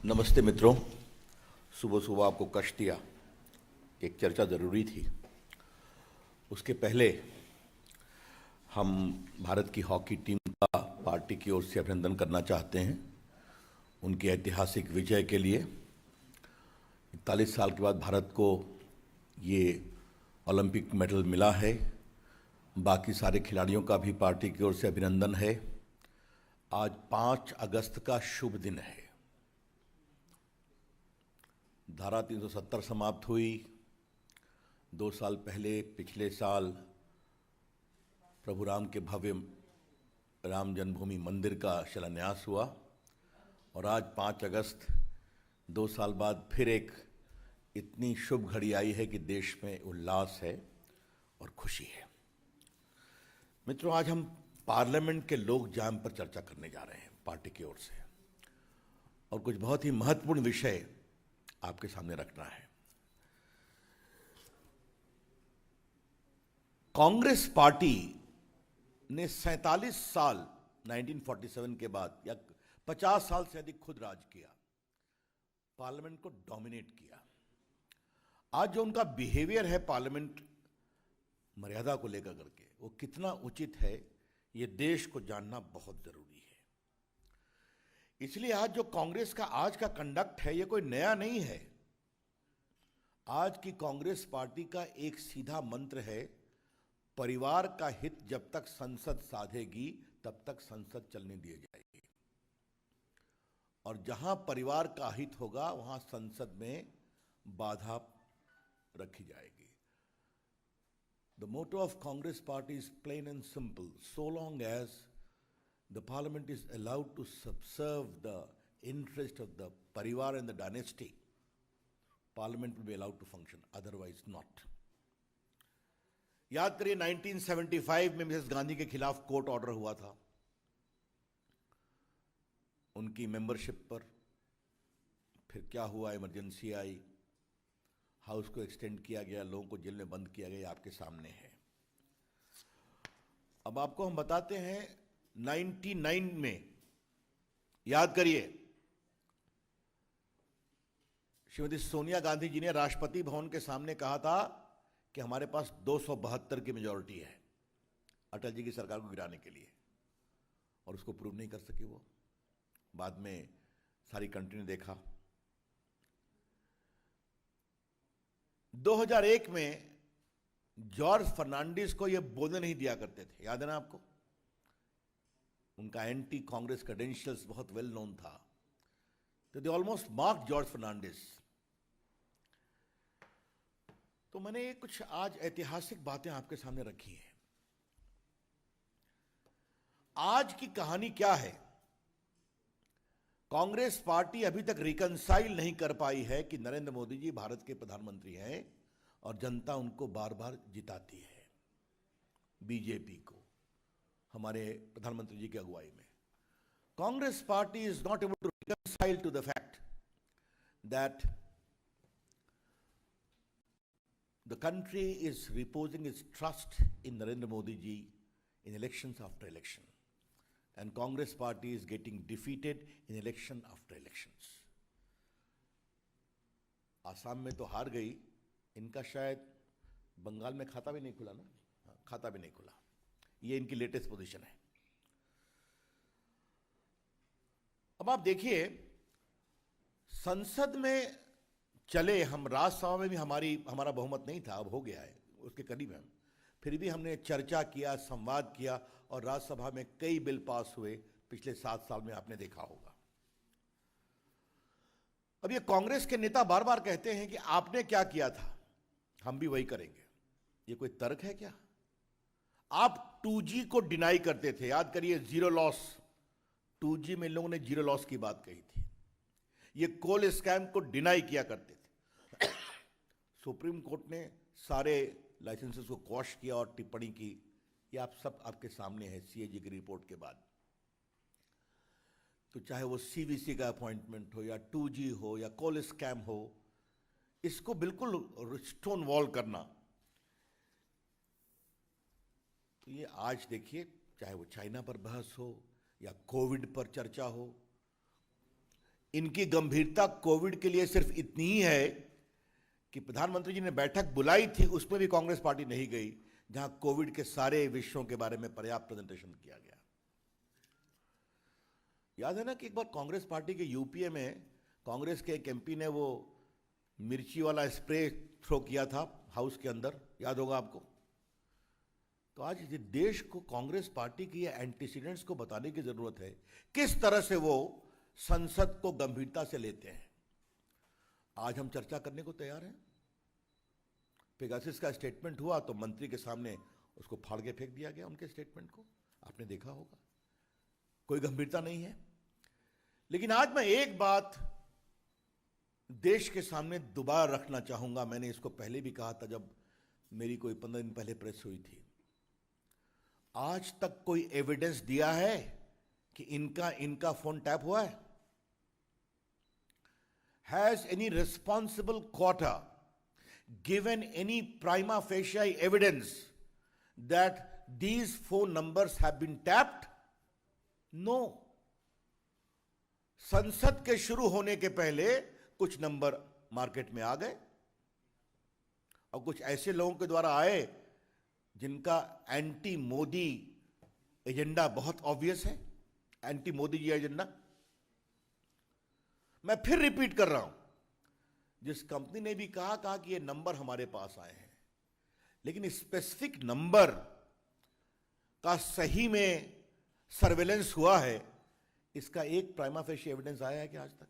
नमस्ते मित्रों। सुबह सुबह आपको कष्ट दिया। एक चर्चा ज़रूरी थी। उसके पहले हम भारत की हॉकी टीम का पार्टी की ओर से अभिनंदन करना चाहते हैं उनकी ऐतिहासिक विजय के लिए। 41 साल के बाद भारत को ये ओलंपिक मेडल मिला है। बाकी सारे खिलाड़ियों का भी पार्टी की ओर से अभिनंदन है। आज 5 अगस्त का शुभ दिन है। धारा 370 समाप्त हुई। 2 साल पहले पिछले साल प्रभु राम के भव्य राम जन्मभूमि मंदिर का शिलान्यास हुआ और आज 5 अगस्त 2 साल बाद फिर एक इतनी शुभ घड़ी आई है कि देश में उल्लास है और खुशी है। मित्रों, आज हम पार्लियामेंट के लोक जाम पर चर्चा करने जा रहे हैं पार्टी की ओर से, और कुछ बहुत ही महत्वपूर्ण विषय आपके सामने रखना है। कांग्रेस पार्टी ने 47 साल 1947 के बाद या 50 साल से अधिक खुद राज किया, पार्लियामेंट को डोमिनेट किया। आज जो उनका बिहेवियर है पार्लियामेंट मर्यादा को लेकर करके, वो कितना उचित है ये देश को जानना बहुत जरूरी है। इसलिए आज जो कांग्रेस का आज का कंडक्ट है ये कोई नया नहीं है। आज की कांग्रेस पार्टी का एक सीधा मंत्र है, परिवार का हित जब तक संसद साधेगी तब तक संसद चलने दी जाएगी, और जहां परिवार का हित होगा वहां संसद में बाधा रखी जाएगी। The motto of Congress party is plain and simple. So long as the parliament is allowed to subserve the interest of the parivar and the dynasty, parliament will be allowed to function, otherwise not. याद करिए 1975 में Mrs Gandhi के खिलाफ court order हुआ था उनकी membership पर। फिर क्या हुआ, इमरजेंसी आई, हाउस को एक्सटेंड किया गया, लोगों को जेल में बंद किया गया, आपके सामने है। अब आपको हम बताते हैं 99 में, याद करिए, श्रीमती सोनिया गांधी जी ने राष्ट्रपति भवन के सामने कहा था कि हमारे पास 272 की मेजॉरिटी है अटल जी की सरकार को गिराने के लिए, और उसको प्रूव नहीं कर सके वो। बाद में सारी कंट्री ने देखा। 2001 में जॉर्ज फर्नांडिस को यह बोलने नहीं दिया करते थे, याद है ना आपको? उनका एंटी कांग्रेस क्रेडेंशियल्स बहुत वेल नोन था, तो they almost mark George Fernandes. तो मैंने कुछ आज ऐतिहासिक बातें आपके सामने रखी हैं। आज की कहानी क्या है? कांग्रेस पार्टी अभी तक रिकंसाइल नहीं कर पाई है कि नरेंद्र मोदी जी भारत के प्रधानमंत्री हैं और जनता उनको बार बार जिताती है, बीजेपी को, हमारे प्रधानमंत्री जी की अगुवाई में। Congress party is not able to reconcile to the fact that the country is reposing its trust in Narendra Modi ji in elections after election, and Congress party is getting defeated in election after elections. Assam में तो हार गई, इनका शायद बंगाल में खाता भी नहीं खुला ना, खाता भी नहीं खुला। ये इनकी लेटेस्ट पोजीशन है। अब आप देखिए, संसद में चले हम, राज्यसभा में भी हमारा बहुमत नहीं था, अब हो गया है, उसके करीब है। फिर भी हमने चर्चा किया, संवाद किया, और राज्यसभा में कई बिल पास हुए पिछले 7 साल में, आपने देखा होगा। अब ये कांग्रेस के नेता बार बार कहते हैं कि आपने क्या किया था, हम भी वही करेंगे। ये कोई तर्क है क्या? आप 2G को डिनाई करते थे, याद करिए, जीरो लॉस। 2G में लोगों ने जीरो लॉस की बात कही थी। ये कोल स्कैम को डिनाई किया करते थे। सुप्रीम कोर्ट ने सारे लाइसेंसेस को क्वॉश किया और टिप्पणी की। ये आप सब आपके सामने है CAG की रिपोर्ट के बाद। तो चाहे वो CVC का अपॉइंटमेंट हो या 2G हो या कोल स्कैम हो, इसको बिल्कुल स्टोन वॉल करना। तो ये आज देखिए, चाहे वो चाइना पर बहस हो या कोविड पर चर्चा हो, इनकी गंभीरता कोविड के लिए सिर्फ इतनी ही है कि प्रधानमंत्री जी ने बैठक बुलाई थी, उसमें भी कांग्रेस पार्टी नहीं गई, जहां कोविड के सारे विषयों के बारे में पर्याप्त प्रेजेंटेशन किया गया। याद है ना कि एक बार कांग्रेस पार्टी के यूपीए में कांग्रेस के एक एमपी ने वो मिर्ची वाला स्प्रे थ्रो किया था हाउस के अंदर, याद होगा आपको। तो आज इस देश को कांग्रेस पार्टी की एंटीसीडेंट्स को बताने की जरूरत है, किस तरह से वो संसद को गंभीरता से लेते हैं। आज हम चर्चा करने को तैयार हैं। पेगासस का स्टेटमेंट हुआ तो मंत्री के सामने उसको फाड़ के फेंक दिया गया, उनके स्टेटमेंट को आपने देखा होगा, कोई गंभीरता नहीं है। लेकिन आज मैं एक बात देश के सामने दोबारा रखना चाहूंगा, मैंने इसको पहले भी कहा था जब मेरी कोई 15 दिन पहले प्रेस हुई थी। आज तक कोई एविडेंस दिया है कि इनका फोन टैप हुआ है? Has any responsible quarter given any prima facie evidence that these phone numbers have been tapped? No. संसद के शुरू होने के पहले कुछ नंबर मार्केट में आ गए और कुछ ऐसे लोगों के द्वारा आए जिनका एंटी मोदी एजेंडा बहुत ऑब्वियस है, एंटी मोदी जी एजेंडा। मैं फिर रिपीट कर रहा हूं, जिस कंपनी ने भी कहा कि ये नंबर हमारे पास आए हैं, लेकिन स्पेसिफिक नंबर का सही में सर्वेलेंस हुआ है, इसका एक प्राइमा फेशी एविडेंस आया है कि आज तक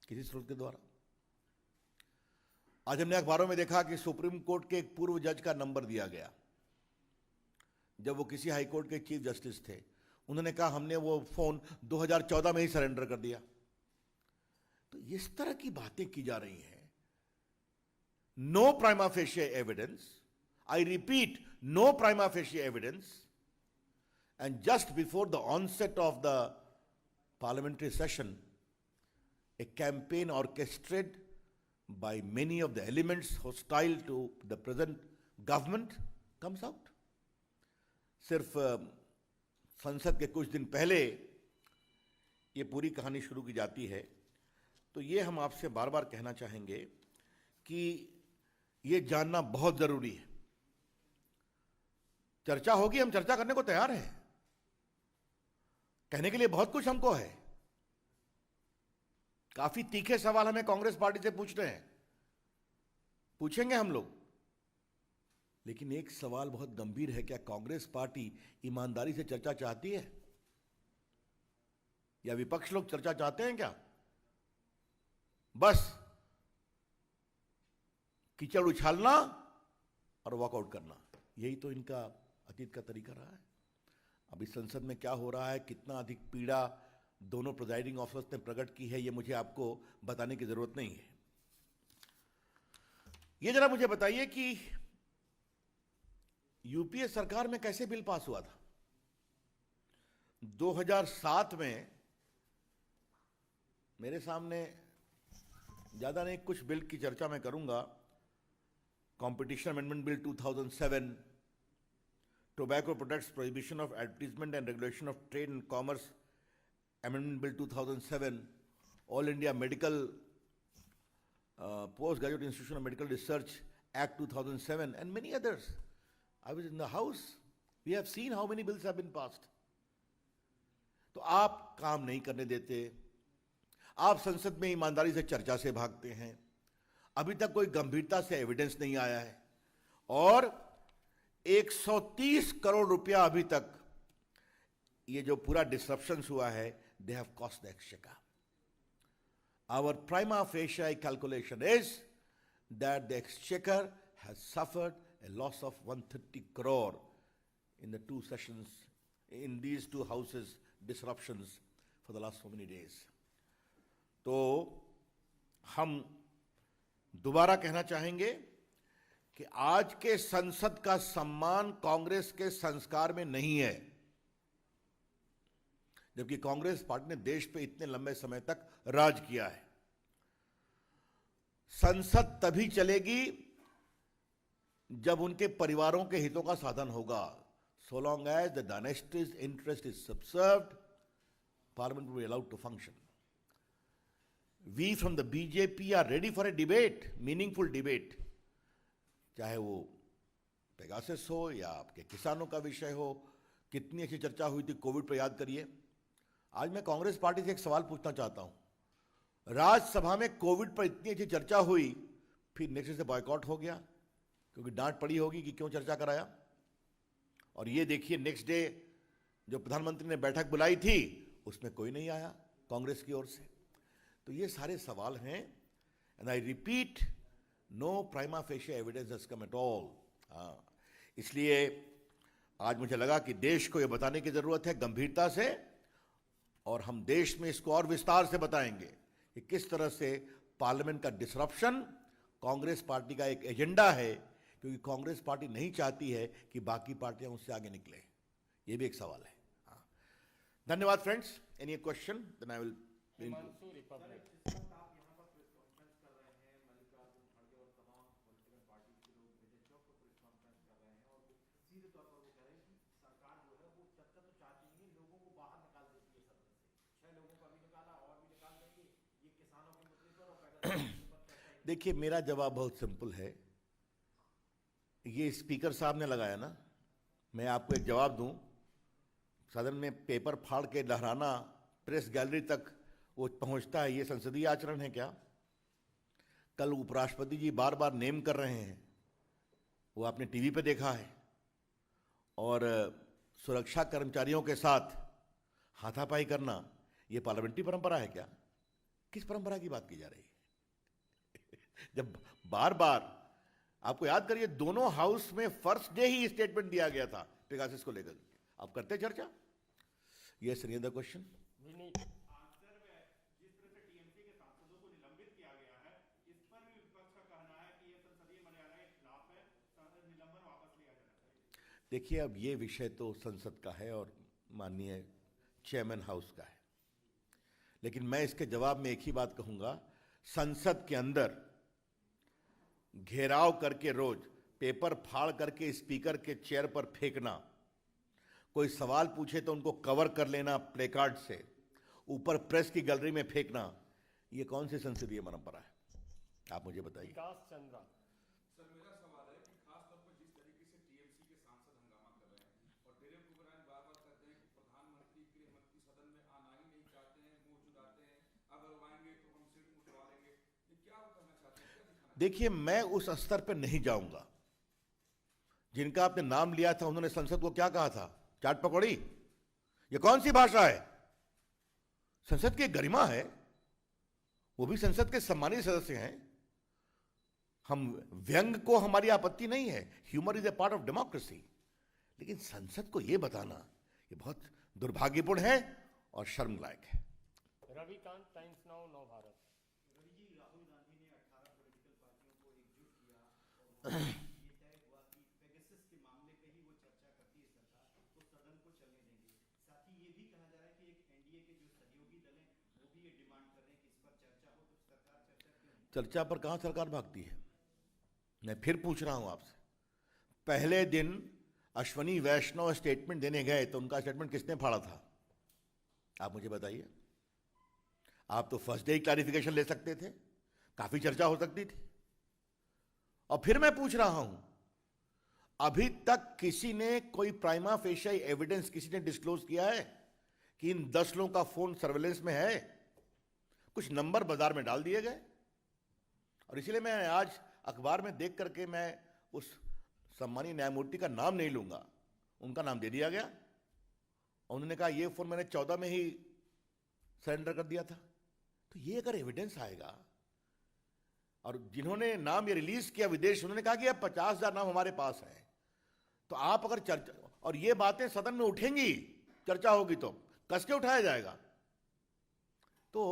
किसी स्रोत के द्वारा? आज हमने अखबारों में देखा कि सुप्रीम कोर्ट के एक पूर्व जज का नंबर दिया गया, जब वो किसी हाई कोर्ट के चीफ जस्टिस थे। उन्होंने कहा हमने वो फोन 2014 में ही सरेंडर कर दिया। तो इस तरह की बातें की जा रही हैं। No prima facie evidence, I repeat, no prima facie evidence, and just before the onset of the parliamentary session a campaign orchestrated by many of the elements hostile to the present government comes out. सिर्फ संसद के कुछ दिन पहले ये पूरी कहानी शुरू की जाती है। तो ये हम आपसे बार बार कहना चाहेंगे कि ये जानना बहुत जरूरी है। चर्चा होगी, हम चर्चा करने को तैयार हैं, कहने के लिए बहुत कुछ हमको है। काफी तीखे सवाल हमें कांग्रेस पार्टी से पूछ रहे हैं, पूछेंगे हम लोग। लेकिन एक सवाल बहुत गंभीर है, क्या कांग्रेस पार्टी ईमानदारी से चर्चा चाहती है या विपक्ष लोग चर्चा चाहते हैं? क्या बस कीचड़ उछालना और वॉकआउट करना, यही तो इनका अतीत का तरीका रहा है। अभी संसद में क्या हो रहा है, कितना अधिक पीड़ा दोनों प्रिजाइडिंग ऑफिसर्स ने प्रकट की है, ये मुझे आपको बताने की जरूरत नहीं है। ये जरा मुझे बताइए कि यूपीए सरकार में कैसे बिल पास हुआ था? 2007 में मेरे सामने ज्यादा नहीं, कुछ बिल की चर्चा मैं करूंगा। Competition amendment bill 2007, tobacco products prohibition of advertisement and regulation of trade and commerce Amendment Bill 2007, All India Medical Postgraduate Institution of Medical Research Act 2007, and many others. I was in the House. We have seen how many bills have been passed. तो आप काम नहीं करने देते, आप संसद में ईमानदारी से चर्चा से भागते हैं। अभी तक कोई गंभीरता से एविडेंस नहीं आया है, और 130 करोड़ रुपया अभी तक ये जो पूरा डिसरप्शंस हुआ है, they have cost the exchequer. Our prima facie calculation is that the exchequer has suffered a loss of 130 crore in the two sessions, in these two houses disruptions for the last so many days. तो हम दोबारा कहना चाहेंगे कि आज के संसद का सम्मान कांग्रेस के संस्कार में नहीं है, जबकि कांग्रेस पार्टी ने देश पे इतने लंबे समय तक राज किया है। संसद तभी चलेगी जब उनके परिवारों के हितों का साधन होगा। So long as the dynasty's interest is subserved, Parliament will be allowed to function. we from the BJP are ready for a debate, meaningful debate. चाहे वो पेगासस हो या आपके किसानों का विषय हो, कितनी अच्छी चर्चा हुई थी कोविड पर, याद करिए। आज मैं कांग्रेस पार्टी से एक सवाल पूछना चाहता हूं। राज्यसभा में कोविड पर इतनी अच्छी चर्चा हुई, फिर नेक्स्ट से बॉयकॉट हो गया क्योंकि डांट पड़ी होगी कि क्यों चर्चा कराया। और ये देखिए, नेक्स्ट डे जो प्रधानमंत्री ने बैठक बुलाई थी उसमें कोई नहीं आया कांग्रेस की ओर से। तो ये सारे सवाल हैं, and I repeat, no prima facie evidence has come at all. इसलिए आज मुझे लगा कि देश को ये बताने की जरूरत है गंभीरता से, और हम देश में इसको और विस्तार से बताएंगे कि किस तरह से पार्लियामेंट का डिसरप्शन कांग्रेस पार्टी का एक एजेंडा है, क्योंकि कांग्रेस पार्टी नहीं चाहती है कि बाकी पार्टियां उससे आगे निकले। ये भी एक सवाल है। धन्यवाद friends. Any question then I will. देखिए, मेरा जवाब बहुत सिंपल है। ये स्पीकर साहब ने लगाया ना, मैं आपको एक जवाब दूं, सदन में पेपर फाड़ के लहराना, प्रेस गैलरी तक वो पहुंचता है, ये संसदीय आचरण है क्या? कल उपराष्ट्रपति जी बार बार नेम कर रहे हैं, वो आपने टीवी पे देखा है। और सुरक्षा कर्मचारियों के साथ हाथापाई करना, ये पार्लियामेंट्री परंपरा है क्या? किस परंपरा की बात की जा रही है? जब बार बार, आपको याद करिए, दोनों हाउस में फर्स्ट डे ही स्टेटमेंट दिया गया था पेगासस को लेकर। आप करते चर्चा? Yes, any other question? Answer में जिस तरह से टीएमसी के सांसदों को निलंबित किया गया है, इस पर भी विपक्ष का कहना है कि यह संसदीय मर्यादा के खिलाफ है, निलंबन वापस लिया जाना चाहिए। देखिए, अब ये विषय तो संसद का है और माननीय चेयरमैन हाउस का है, लेकिन मैं इसके जवाब में एक ही बात कहूंगा। संसद के अंदर घेराव करके रोज पेपर फाड़ करके स्पीकर के चेयर पर फेंकना, कोई सवाल पूछे तो उनको कवर कर लेना प्लेकार्ड से, ऊपर प्रेस की गैलरी में फेंकना, ये कौन सी संसदीय परंपरा है? आप मुझे बताइए। विकास चंद्रा। सर, मेरा सवाल है कि खास तौर पर जिस तरीके से टीएमसी के सांसद हंगामा कर रहे हैं और डेरेक ओब्रायन बार-बार कहते हैं कि प्रधानमंत्री, गृह मंत्री सदन में आना ही नहीं चाहते हैं, मुंह चुराते हैं, अगर वो आएंगे तो हम सिर उठवा लेंगे, ये क्या वो करना चाहते हैं, क्या दिखाना? देखिए, मैं उस स्तर पर नहीं जाऊंगा। जिनका आपने नाम लिया था, उन्होंने संसद को क्या कहा था? चाट पकौड़ी? ये कौन सी भाषा है? संसद की गरिमा है, वो भी संसद के सम्मानित सदस्य हैं। हम व्यंग को हमारी आपत्ति नहीं है, humour is a part of democracy, लेकिन संसद को यह बताना ये बहुत दुर्भाग्यपूर्ण है और शर्म लायक है। रविकांत, टाइम्स नाउ, नव भारत। रवि जी, राहुल गांधी ने 18 पॉलिटिकल पार्टियों को एकजुट किया और ये तय हुआ कि पेगासस के मामले पे ही वो चर्चा करती है सरकार, तो सदन को चलने देंगे। साथ ही ये भी कहा जा रहा है कि एक एनडीए के जो सहयोगी दल हैं वो भी ये डिमांड कर रहे हैं कि इस पर चर्चा हो, तो सरकार चर्चा क्यों नहीं? चर्चा पर कहां सरकार भागती है? मैं फिर पूछ रहा हूं आपसे, पहले दिन अश्वनी वैष्णव स्टेटमेंट देने गए तो उनका स्टेटमेंट किसने फाड़ा था? आप मुझे बताइए। आप तो फर्स्ट डे ही क्लैरिफिकेशन ले सकते थे, काफी चर्चा हो सकती थी। और फिर मैं पूछ रहा हूं, अभी तक किसी ने कोई प्राइमा फेशिया एविडेंस किसी ने डिस्क्लोज किया है कि इन 10 लोगों का फोन सर्वेलेंस में है? कुछ नंबर बाजार में डाल दिए गए, और इसलिए मैं आज अखबार में देख करके मैं उस सम्मानीय न्यायमूर्ति का नाम नहीं लूंगा, उनका नाम दे दिया गया। उन्होंने कहा ये फोन मैंने 14 में ही सरेंडर कर दिया था। तो ये अगर एविडेंस आएगा, और जिन्होंने नाम ये रिलीज किया विदेश, उन्होंने कहा कि अब 50,000 नाम हमारे पास है, तो आप अगर चर्चा, और ये बातें सदन में उठेंगी, चर्चा होगी तो कस के उठाया जाएगा। तो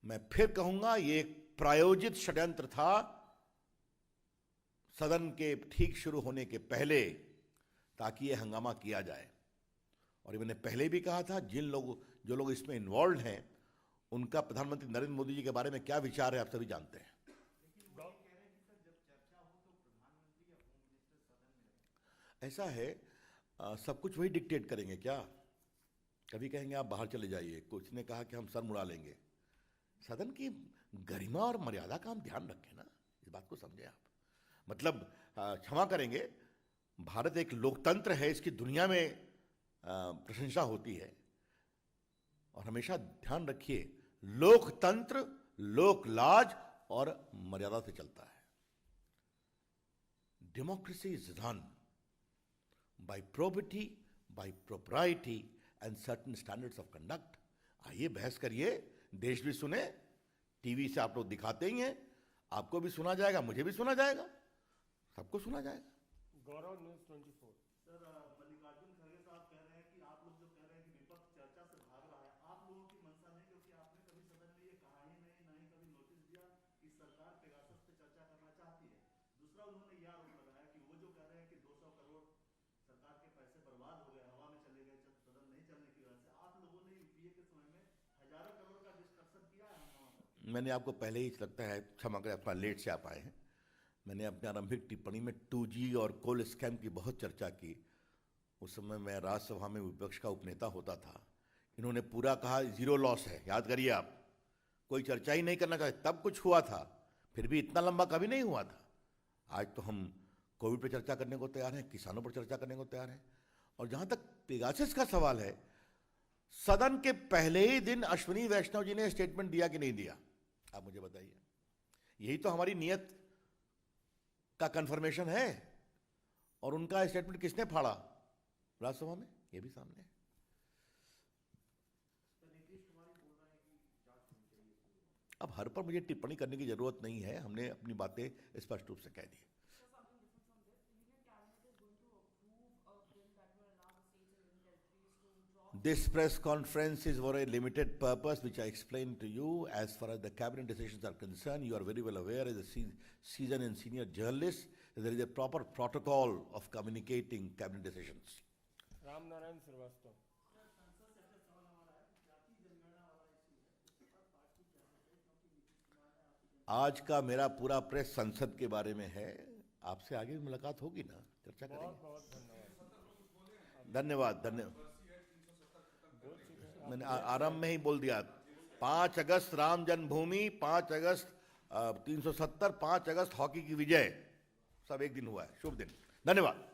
मैं फिर कहूंगा ये एक प्रायोजित षड्यंत्र था सदन के ठीक शुरू होने के पहले, ताकि यह हंगामा किया जाए। और मैंने पहले भी कहा था, जो लोग इसमें इन्वॉल्व हैं, उनका प्रधानमंत्री नरेंद्र मोदी जी के बारे में क्या विचार है आप सभी जानते हैं। ऐसा है, सब कुछ वही डिक्टेट करेंगे क्या? कभी कहेंगे आप बाहर चले जाइए, कुछ ने कहा कि हम सर मुड़ा लेंगे। सदन की गरिमा और मर्यादा का हम ध्यान रखें ना, इस बात को समझें आप। मतलब क्षमा करेंगे, भारत एक लोकतंत्र है, इसकी दुनिया में प्रशंसा होती है, और हमेशा ध्यान रखिए लोकतंत्र लोकलाज और मर्यादा से चलता है। Democracy is run by probity, by propriety and certain standards of conduct. आइए बहस करिए, देश भी सुने, टीवी से आप लोग दिखाते ही हैं, आपको भी सुना जाएगा, मुझे भी सुना जाएगा, सबको सुना जाएगा। गौरव न्यूज़ 24। सर, मल्लिकार्जुन खड़गे साहब कह रहे हैं कि आप लोग जो कह रहे हैं कि विपक्ष चर्चा से भाग रहा है, आप लोगों की मंशा नहीं, क्योंकि आपने कभी सदन में ये कहा ही नहीं, ना ही कभी नोटिस दिया कि सरकार पेगासस पे चर्चा करना चाहती है। दूसरा, उन्होंने यह आरोप लगाया कि वो जो कह रहे हैं कि 200 करोड़ सरकार के पैसे बर्बाद हो गए, हवा में चले गए सदन नहीं चलने की वजह से। आप लोगों ने यूपीए के समय में हजारों करोड़ का डिस्कशन किया है हंगामा करके। मैंने आपको पहले ही लगता है, क्षमा करें अपना लेट से आप आए हैं, मैंने अपने आरंभिक टिप्पणी में 2G और कोल स्कैम की बहुत चर्चा की। उस समय मैं राज्यसभा में विपक्ष का उपनेता होता था। इन्होंने पूरा कहा जीरो लॉस है, याद करिए आप, कोई चर्चा ही नहीं करना चाहते, तब कुछ हुआ था, फिर भी इतना लंबा कभी नहीं हुआ था। आज तो हम कोविड पर चर्चा करने को तैयार हैं, किसानों पर चर्चा करने को तैयार हैं। और जहां तक पेगासस का सवाल है, सदन के पहले ही दिन अश्विनी वैष्णव जी ने स्टेटमेंट दिया कि नहीं दिया, आप मुझे बताइए। यही तो हमारी नीयत का कंफर्मेशन है। और उनका स्टेटमेंट किसने फाड़ा राज्यसभा में, ये भी सामने है। अब हर पर मुझे टिप्पणी करने की जरूरत नहीं है, हमने अपनी बातें स्पष्ट रूप से कह दी। This press conference is for a limited purpose, which I explained to you. As far as the cabinet decisions are concerned, you are very well aware as a seasoned and senior journalist, that there is a proper protocol of communicating cabinet decisions. Ram Narayan Srivastava. आज का मेरा पूरा press संसद के बारे में है, आपसे आगे भी मुलाकात होगी ना, चर्चा करेंगे। बहुत बहुत धन्यवाद। धन्यवाद धन्यवाद। मैंने आरंभ में ही बोल दिया, 5 अगस्त राम जन्मभूमि, 5 अगस्त 370, 5 अगस्त हॉकी की विजय, सब एक दिन हुआ है। शुभ दिन, धन्यवाद।